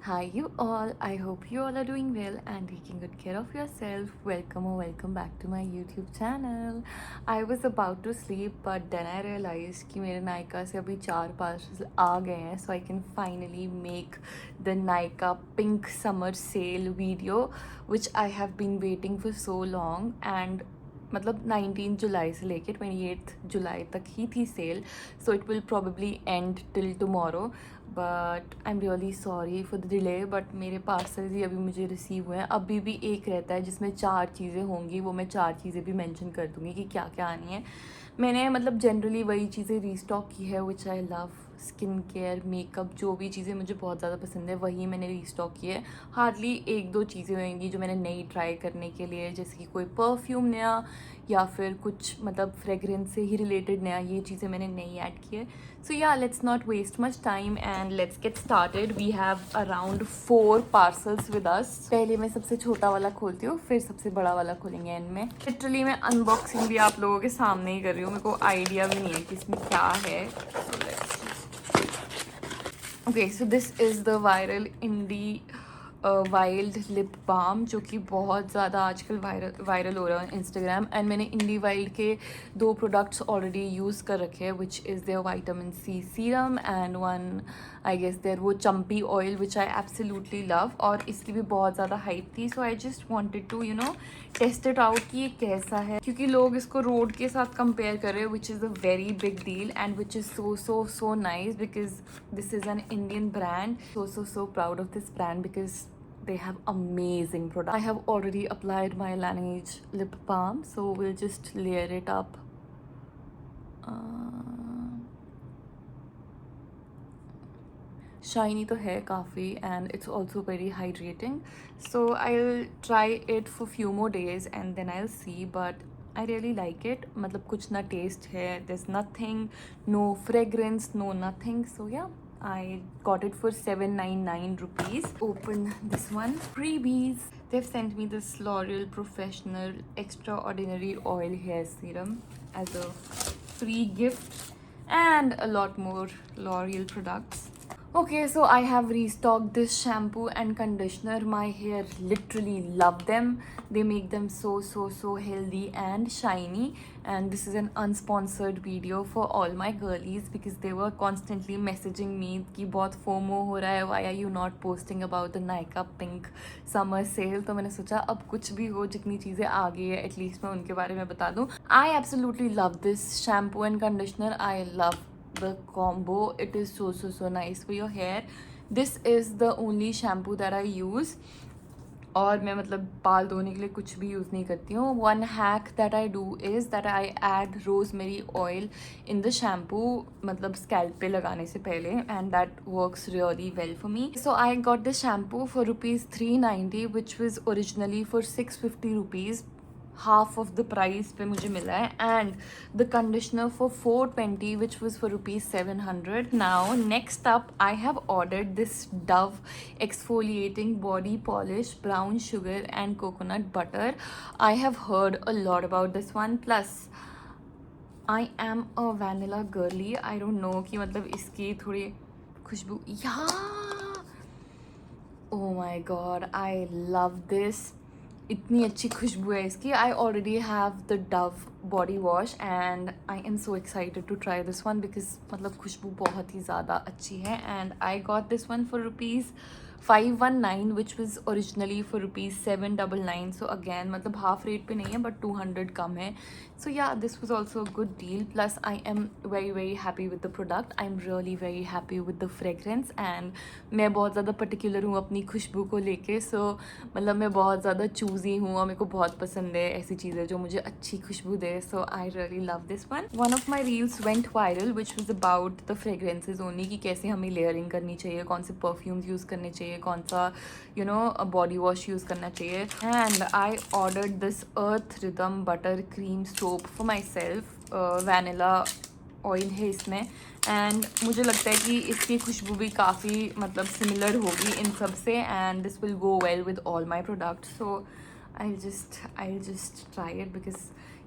Hi, you all. I hope you all are doing well and taking good care of yourself. Welcome or welcome back to my YouTube channel. I was about to sleep, but then I realized कि मेरे नायका से अभी 4 parcels आ गए हैं, so I can finally make the Nykaa Pink Summer Sale video, which I have been waiting for so long. And मतलब 19 जुलाई से लेके 28 जुलाई तक ही थी sale, so it will probably end till tomorrow. But I am really sorry for the delay. But मेरे parcel ही अभी मुझे रिसीव हुए हैं. अभी भी एक रहता है जिसमें 4 चीज़ें होंगी, वो मैं 4 चीज़ें भी मेंशन कर दूँगी कि क्या क्या आनी है. मैंने मतलब जनरली वही चीज़ें रीस्टॉक की है which I love. Skin care, makeup, जो भी चीज़ें मुझे बहुत ज़्यादा पसंद है वही मैंने रीस्टॉक की है. हार्डली 1-2 चीज़ें होंगी जो मैंने नई ट्राई करने के लिए, जैसे कि कोई परफ्यूम नया या फिर कुछ मतलब फ्रेगरेंस से ही रिलेटेड नया, ये चीज़ें मैंने नई ऐड की है. So yeah let's not waste much time and let's get started. We have around 4 parcels with us. पहले मैं सबसे छोटा वाला खोलती हूँ, फिर सबसे बड़ा वाला खोलेंगे एंड में. लिटरली मैं अनबॉक्सिंग भी आप लोगों के सामने ही कर रही हूँ. मेरे को आइडिया भी नहीं है कि इसमें क्या है. Okay, so this is the viral Indie Wild lip balm, जो कि बहुत ज़्यादा आजकल वायरल हो रहा है इंस्टाग्राम. एंड मैंने इंडी वाइल्ड के 2 प्रोडक्ट्स ऑलरेडी यूज़ कर रखे हैं, which is there vitamin C serum and one I guess there वो champi oil, which I absolutely love. और इसकी भी बहुत ज़्यादा हाइप थी, so I just wanted to test it out कि ये कैसा है, क्योंकि लोग इसको रोड के साथ कंपेयर कर रहे हैं, which is a very big deal and which is so nice because this is an Indian brand. So proud of this brand because they have amazing products. I have already applied my Laneige lip balm, so we'll just layer it up. Shiny तो है काफ़ी and it's also very hydrating. So I'll try it for few more days and then I'll see. But I really like it. मतलब कुछ ना taste है, there's nothing, no fragrance, no nothing. So yeah, I got it for 799 rupees. Open this one. Freebies. They've sent me this L'Oreal Professional Extraordinary Oil Hair Serum as a free gift and a lot more L'Oreal products. Okay, so I have restocked this shampoo and conditioner. My hair literally love them. They make them so healthy and shiny. And this is an unsponsored video for all my girlies because they were constantly messaging me कि बहुत FOMO हो रहा है, why are you not posting about the Nykaa Pink Summer Sale. तो मैंने सोचा अब कुछ भी हो, जितनी चीज़ें आ गई है एटलीस्ट मैं उनके बारे में बता दूँ. I absolutely love this shampoo and conditioner. I love the combo. It is so nice for your hair. This is the only shampoo that I use. और मैं मतलब बाल धोने के लिए कुछ भी यूज़ नहीं करती हूँ. One hack that I do is that I add rosemary oil in the shampoo, मतलब स्कैल्प पे लगाने से पहले, and that works really well for me. So I got the shampoo for ₹390 which was originally for ₹650. Half of the price पे मुझे मिला है. And the conditioner for 420 which was for ₹700. Now next up I have ordered this Dove exfoliating body polish, brown sugar and coconut butter. I have heard a lot about this one. Plus I am a vanilla girly. I don't know कि मतलब इसकी थोड़ी खुशबू, या oh my god, I love this. इतनी अच्छी खुशबू है इसकी. I already have the Dove body wash and I am so excited to try this one because मतलब खुशबू बहुत ही ज़्यादा अच्छी है. And I got this one for ₹519 which was originally for ₹799. So again मतलब हाफ रेट पे नहीं है बट 200 कम है. So yeah this was also a good deal. Plus I am very happy with the product. I am really very happy with the fragrance. And मैं बहुत ज़्यादा particular हूँ अपनी खुशबू को लेके. सो मतलब मैं बहुत ज़्यादा चूज़ी हूँ और मेरे को बहुत पसंद है ऐसी चीज़ें जो मुझे अच्छी खुशबू दे. So I really love this one. One of my reels went viral which was about the fragrances only, कि कैसे हमें लेयरिंग करनी चाहिए, कौन से परफ्यूम्स यूज़ करने चाहिए, कौन सा बॉडी वॉश यूज़ करना चाहिए. And I ordered this Earth Rhythm butter cream soap for my self. Vanilla oil है इसमें एंड मुझे लगता है कि इसकी खुशबू भी काफ़ी मतलब सिमिलर होगी इन सब से. And this will go well with all my products. So I just try it because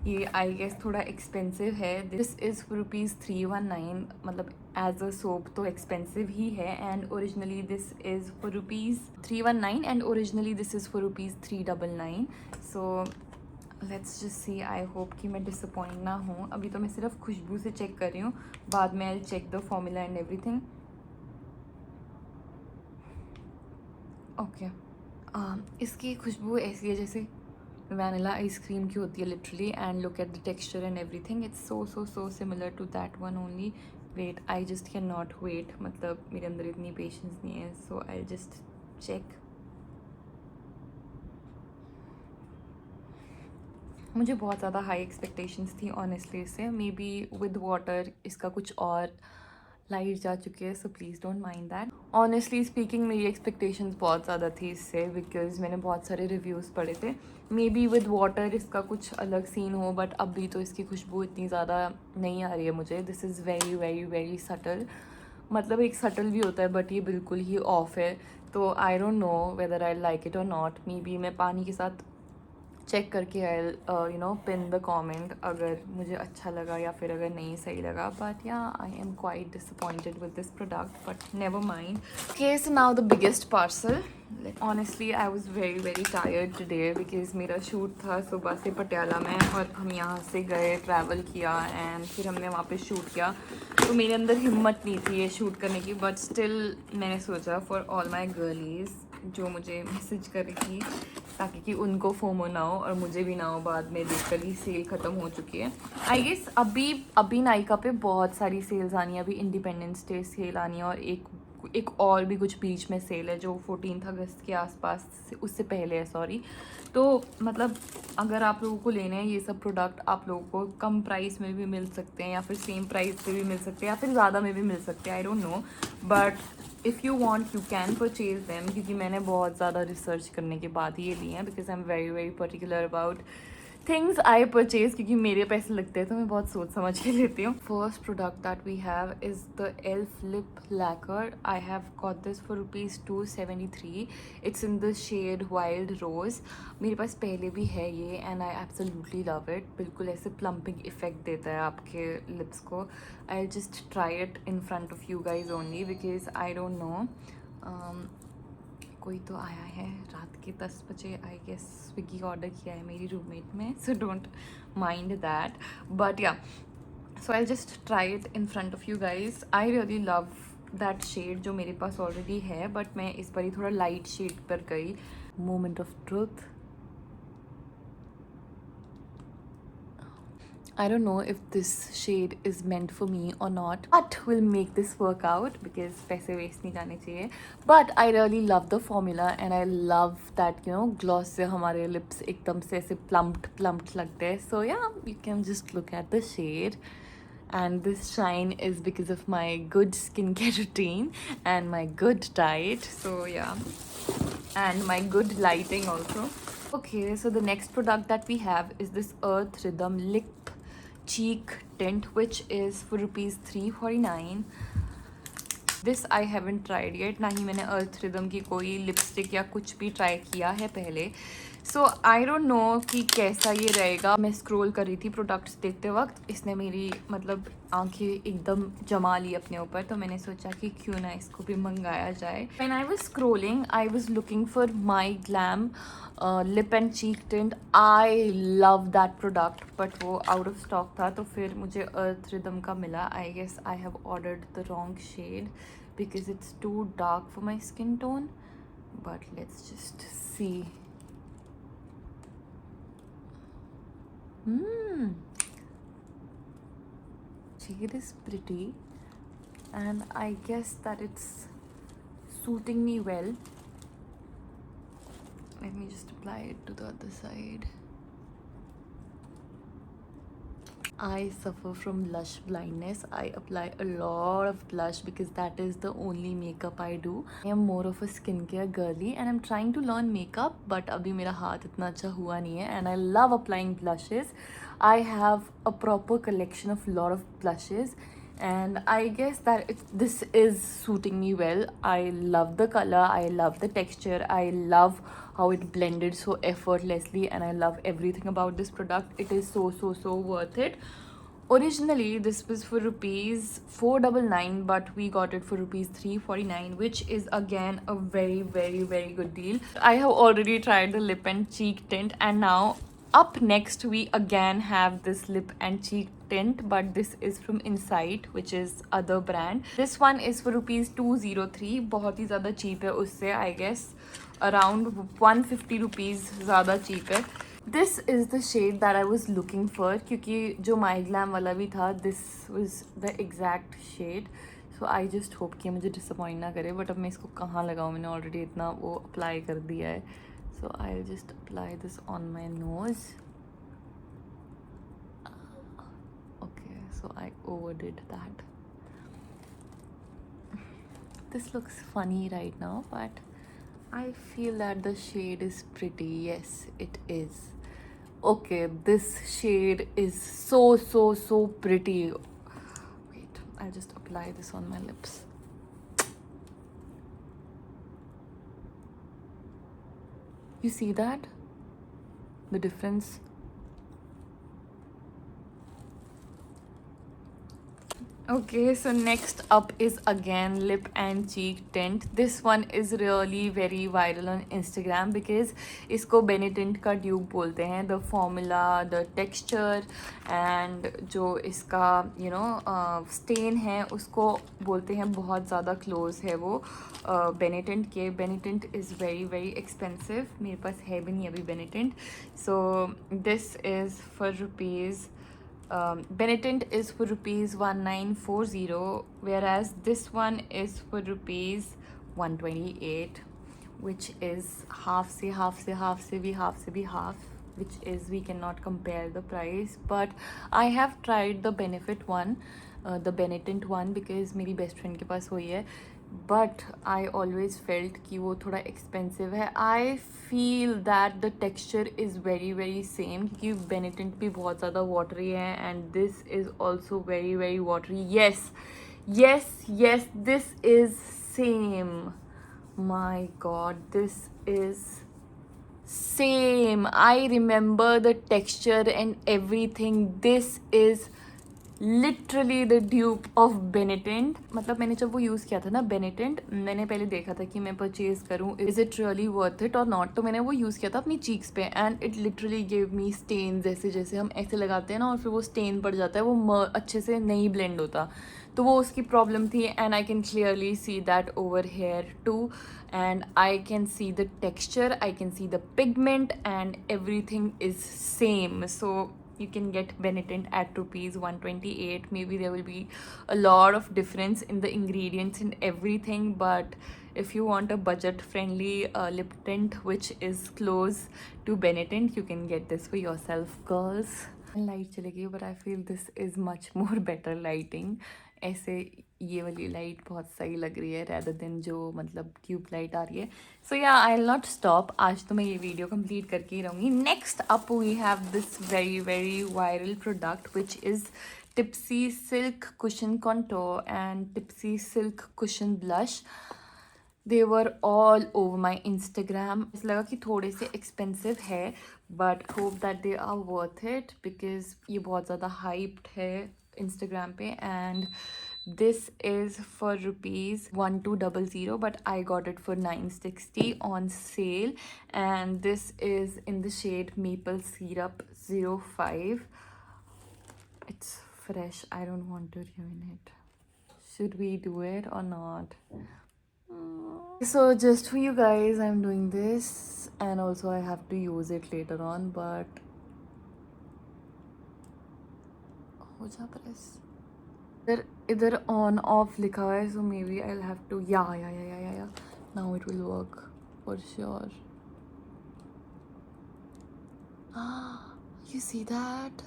ये आई गेस थोड़ा एक्सपेंसिव है. This is for ₹319. मतलब एज अ सोप तो एक्सपेंसिव ही है. And originally this is for ₹319 and originally this is for ₹399. So let's just see. I hope कि मैं disappoint ना हूँ. अभी तो मैं सिर्फ खुशबू से चेक कर रही हूँ. बाद में I check the formula and everything. Okay. इसकी खुशबू ऐसी है जैसे वैनिला आइसक्रीम की होती है literally. And look at the texture and everything. It's so similar to that one only. Wait, I just can not wait. मतलब मेरे अंदर इतनी पेशेंस नहीं है. So I just check. मुझे बहुत ज़्यादा हाई एक्सपेक्टेशंस थी ऑनेस्टली इससे. मे बी विद वाटर इसका कुछ और लाइट जा चुकी है. So please don't mind that. Honestly speaking मेरी एक्सपेक्टेशंस बहुत ज़्यादा थी इससे. बिकॉज मैंने बहुत सारे रिव्यूज़ पढ़े थे. मे बी विद वाटर इसका कुछ अलग सीन हो. बट अभी तो इसकी खुशबू इतनी ज़्यादा नहीं आ रही है मुझे. This is very very very subtle. मतलब एक सटल भी होता है बट ये बिल्कुल ही ऑफ है. तो आई don't know whether I like it और नॉट. मे बी मैं पानी के साथ चेक करके आई पिन द कमेंट अगर मुझे अच्छा लगा या फिर अगर नहीं सही लगा. बट या I am quite disappointed with this product. But never mind. Okay, so now the biggest parcel. Honestly I was very very tired today because मेरा शूट था सुबह से पटियाला में. और हम यहाँ से गए, ट्रैवल किया एंड फिर हमने वहाँ पे शूट किया. तो मेरे अंदर हिम्मत नहीं थी ये शूट करने की. बट स्टिल मैंने सोचा फॉर ऑल माई गर्लीज जो मुझे मैसेज कर रही थी ताकि कि उनको फोमो ना हो और मुझे भी ना हो बाद में देखकर ही सेल ख़त्म हो चुकी है. आई गेस अभी नायका पे बहुत सारी सेल्स आनी है. अभी इंडिपेंडेंस डे सेल आनी है और एक और भी कुछ बीच में सेल है जो 14 अगस्त के आसपास उससे पहले है. सॉरी. तो मतलब अगर आप लोगों को लेने हैं ये सब प्रोडक्ट आप लोगों को कम प्राइस में भी मिल सकते हैं या फिर सेम प्राइस पे भी मिल सकते हैं या फिर ज़्यादा में भी मिल सकते हैं. आई don't no. But if you want you can purchase them. क्योंकि मैंने बहुत ज़्यादा रिसर्च करने के बाद ये लिए हैं. Because I am very very particular about things I purchase. क्योंकि मेरे पैसे लगते हैं तो मैं बहुत सोच समझ के लेती हूँ. First product that we have is the Elf lip lacquer. I have got this for ₹273. It's in the shade wild rose. मेरे पास पहले भी है ये and I absolutely love it. बिल्कुल ऐसे प्लम्पिंग इफेक्ट देता है आपके लिप्स को. I just try it in front of you guys only because I don't know. कोई तो आया है रात के 10 बजे. आई गेस स्विगी ऑर्डर किया है मेरी रूममेट में. So don't mind that. But yeah, so I just try it in front of you guys. I really love that shade जो मेरे पास ऑलरेडी है. बट मैं इस बार ही थोड़ा लाइट शेड पर गई. Moment of truth. I don't know if this shade is meant for me or not, but we'll make this work out because पैसे waste नहीं जाने चाहिए. But I really love the formula and I love that gloss से हमारे lips एकदम से ऐसे plumped लगते हैं. So yeah, you can just look at the shade. And this shine is because of my good skincare routine and my good diet. So yeah, and my good lighting also. Okay, so the next product that we have is this Earth Rhythm Lip Cheek Tint, which is for ₹349. This I haven't tried yet. ना ही मैंने Earth Rhythm की कोई lipstick या कुछ भी try किया है पहले. सो आई डोंट नो कि कैसा ये रहेगा. मैं स्क्रॉल कर रही थी प्रोडक्ट्स देखते वक्त. इसने मेरी मतलब आंखें एकदम जमा ली अपने ऊपर. तो मैंने सोचा कि क्यों ना इसको भी मंगाया जाए. When I was scrolling I was looking for my glam lip and cheek tint. I love that product but वो आउट ऑफ स्टॉक था. तो फिर मुझे अर्थ रिदम का मिला. I guess I have ordered the wrong shade because it's too dark for my skin tone. But let's just see. Shade is pretty and I guess that it's suiting me well. Let me just apply it to the other side. I suffer from blush blindness. I apply a lot of blush because that is the only makeup I do. I am more of a skincare girly and I'm trying to learn makeup but अभी मेरा हाथ इतना अच्छा हुआ नहीं है. And I love applying blushes. I have a proper collection of lot of blushes and I guess that this is suiting me well. I love the color, I love the texture, I love how it blended so effortlessly, and I love everything about this product. It is so worth it. Originally this was for rupees 499, but we got it for rupees 349, which is again a very good deal. I have already tried the lip and cheek tint, and now up next we again have this lip and cheek tint, but this is from Insight, which is other brand. This one is for rupees 203. बहुत ही ज़्यादा cheap है उससे, I guess around 150 rupees ज़्यादा cheap है. This is the shade that I was looking for, क्योंकि जो My Glam वाला भी था, this was the exact shade. So I just hope कि मुझे disappoint ना करे. But अब मैं इसको कहाँ लगाऊँ, मैंने already इतना वो apply कर दिया है. So I'll just apply this on my nose. Okay, so I overdid that. This looks funny right now, but I feel that the shade is pretty. Yes, it is. Okay, this shade is so pretty. Wait, I'll just apply this on my lips. You see that? The difference? Okay, so next up is again lip and cheek tint. This one is really very viral on Instagram because इसको Benetint का dupe बोलते हैं. The formula, the texture and जो इसका stain है उसको बोलते हैं बहुत ज़्यादा close है वो Benetint के. Benetint is very expensive. मेरे पास है भी नहीं अभी Benetint. So this is for rupees Benetint is for rupees 1940, whereas this one is for rupees 128, which is half se half, which is we cannot compare the price. But I have tried the Benefit one, the Benetint one, because मेरी best friend के पास वही है. But I always felt कि वो थोड़ा expensive है. I feel that the texture is very same, क्योंकि Benetint भी बहुत ज़्यादा watery है and this is also very watery. Yes, this is same. My god, this is same. I remember the texture and everything. This is literally the dupe of बेनेटेंट. मतलब मैंने जब वो use किया था ना बेनेटेंट, मैंने पहले देखा था कि मैं परचेज करूँ, is it really worth it और नॉट. तो मैंने वो यूज़ किया था अपनी चीक्स पे and it literally give me stain. जैसे हम ऐसे लगाते हैं ना और फिर वो स्टेन पड़ जाता है, वो अच्छे से नहीं ब्लेंड होता. तो वो उसकी प्रॉब्लम थी and I can clearly see that over here too. And I can see the texture, I can see the pigment and everything is same. So you can get Benetint at rupees 128. Maybe there will be a lot of difference in the ingredients and everything, but if you want a budget friendly lip tint which is close to Benetint, you can get this for yourself, girls. Light चली गई, but I feel this is much more better lighting. ऐसे ये वाली light बहुत सही लग रही है rather than जो मतलब ट्यूब लाइट आ रही है. So yeah, I'll not stop. आज तो मैं ये वीडियो कंप्लीट करके ही रहूँगी. Next up we have this very viral product which is Tipsy Silk Cushion Contour and Tipsy Silk Cushion Blush. They were all over my Instagram. ऐसा लगा कि थोड़े से expensive है, but hope that they are worth it because ये बहुत ज़्यादा hyped है Instagram पे. And this is for rupees 1200, but I got it for 960 on sale. And this is in the shade Maple Syrup 05. It's fresh. I don't want to ruin it. Should we do it or not? So just for you guys I'm doing this, and also I have to use it later on, but हो जा press. इधर on off लिखा हुआ है, so maybe I'll have to yeah. Now it will work for sure. You see that?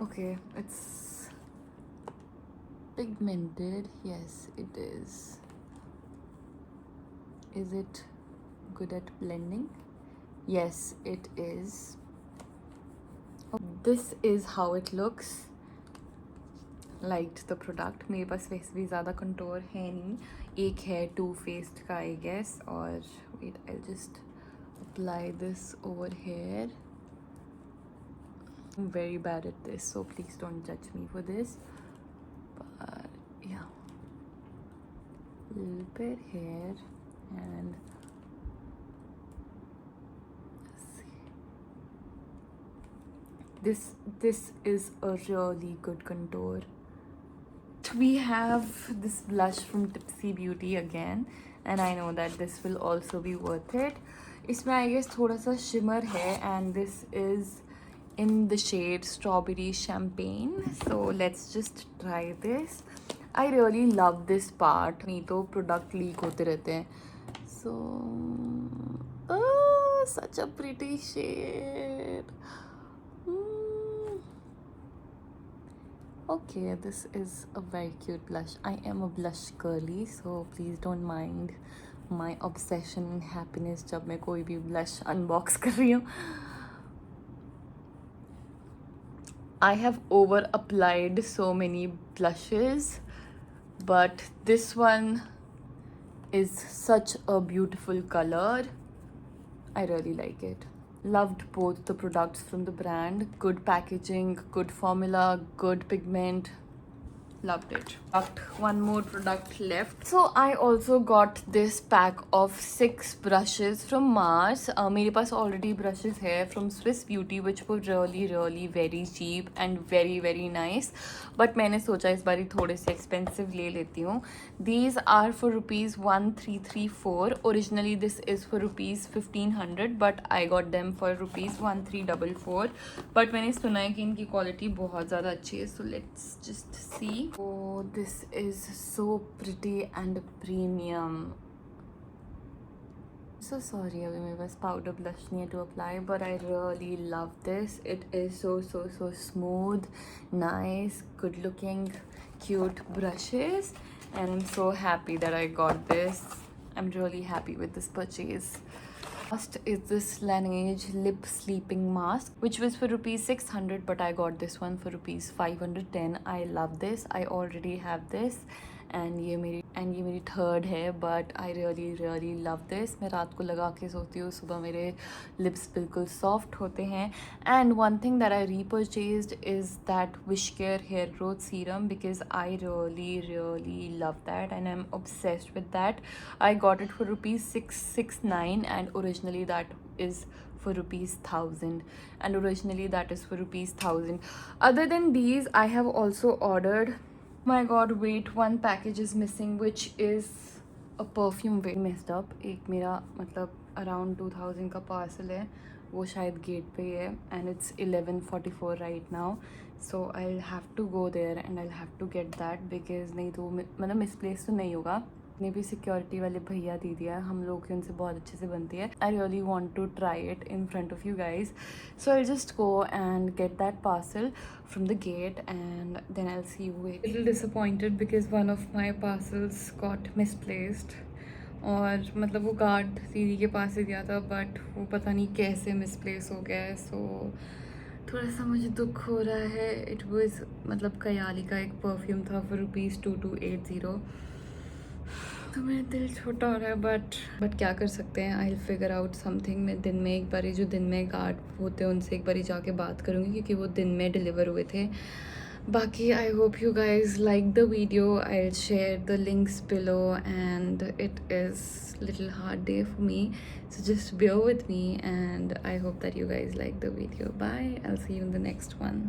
Okay, it's pigmented. Yes, it is. Is it good at blending? Yes, it is. This is how it looks. Liked the product. मेरे पास वैसे भी ज़्यादा contour है नहीं. एक है Too Faced का I guess. और wait, I just apply this over here. I'm very bad at this, so please don't judge me for this. But yeah, little bit here and this is a really good contour. We have this blush from Tipsy Beauty again, and I know that this will also be worth it. इसमें I guess थोड़ा सा shimmer है, and this is in the shade Strawberry Champagne. So let's just try this. I really love this part. नहीं तो product leak होते रहते हैं. So, oh, such a pretty shade. Okay, this is a very cute blush. I am a blush girly, so please don't mind my obsession and happiness जब मैं कोई भी blush unbox कर रही हूँ. I have over applied so many blushes, but this one is such a beautiful color. I really like it. Loved both the products from the brand. Good packaging, good formula, good pigment. Loved it. Got one more product left. So I also got this pack of 6 brushes from Mars. मेरे पास already brushes है from Swiss Beauty which were really very cheap and very nice. But मैंने सोचा इस बारी थोड़े से expensive ले लेती हूँ. These are for rupees 1334. Originally this is for rupees 1500, but I got them for rupees 1344. But मैंने सुना है कि इनकी quality बहुत ज़्यादा अच्छी है. So let's just see. Oh, this is so pretty and premium. So sorry अभी मेरे पास powder blush नहीं है to apply, but I really love this. It is so smooth, nice, good looking, cute brushes, and I'm so happy that I got this. I'm really happy with this purchase. First is this Laneige lip sleeping mask, which was for rupees 600, but I got this one for rupees 510. I love this. I already have this, and ये मेरी third है, but I really love this. मैं रात को लगा के सोती हूँ, सुबह मेरे lips बिल्कुल soft होते हैं. And one thing that I repurchased is that Wishcare hair growth serum because I really love that and I'm obsessed with that. I got it for rupees 669 and originally that is for rupees 1000 and originally that is for rupees 1000. Other than these, I have also ordered, my god, wait, one package is missing which is a perfume. Wait, messed up. एक मेरा मतलब around 2000 का parcel है, वो शायद gate पे है and it's 11:44 right now. So I'll have to go there and I'll have to get that because नहीं तो मतलब misplaced तो नहीं होगा. ने भी सिक्योरिटी वाले भैया दीदी है, हम लोग की उनसे बहुत अच्छे से बनती है. I really want to try it in front of you guys. So I just go and get that parcel from the gate and then I'll see you. A little disappointed because one of my parcels got misplaced और मतलब वो guard दीदी के पास ही दिया था but वो पता नहीं कैसे मिसप्लेस हो गया है. सो थोड़ा सा मुझे दुख हो रहा है. इट वाज मतलब कयाली का एक परफ्यूम था फॉर रुपीज़ 2280. तो मेरा दिल छोटा हो रहा है बट क्या कर सकते हैं. I will figure out something. मैं दिन में एक बारी जो दिन में गार्ड होते हैं उनसे एक बारी जाके बात करूँगी क्योंकि वो दिन में डिलीवर हुए थे. बाकी I hope you guys like the video. I will share the links below and it is little hard day for me, so just bear with me and I hope that you guys like the video. Bye. I'll see you in the next one.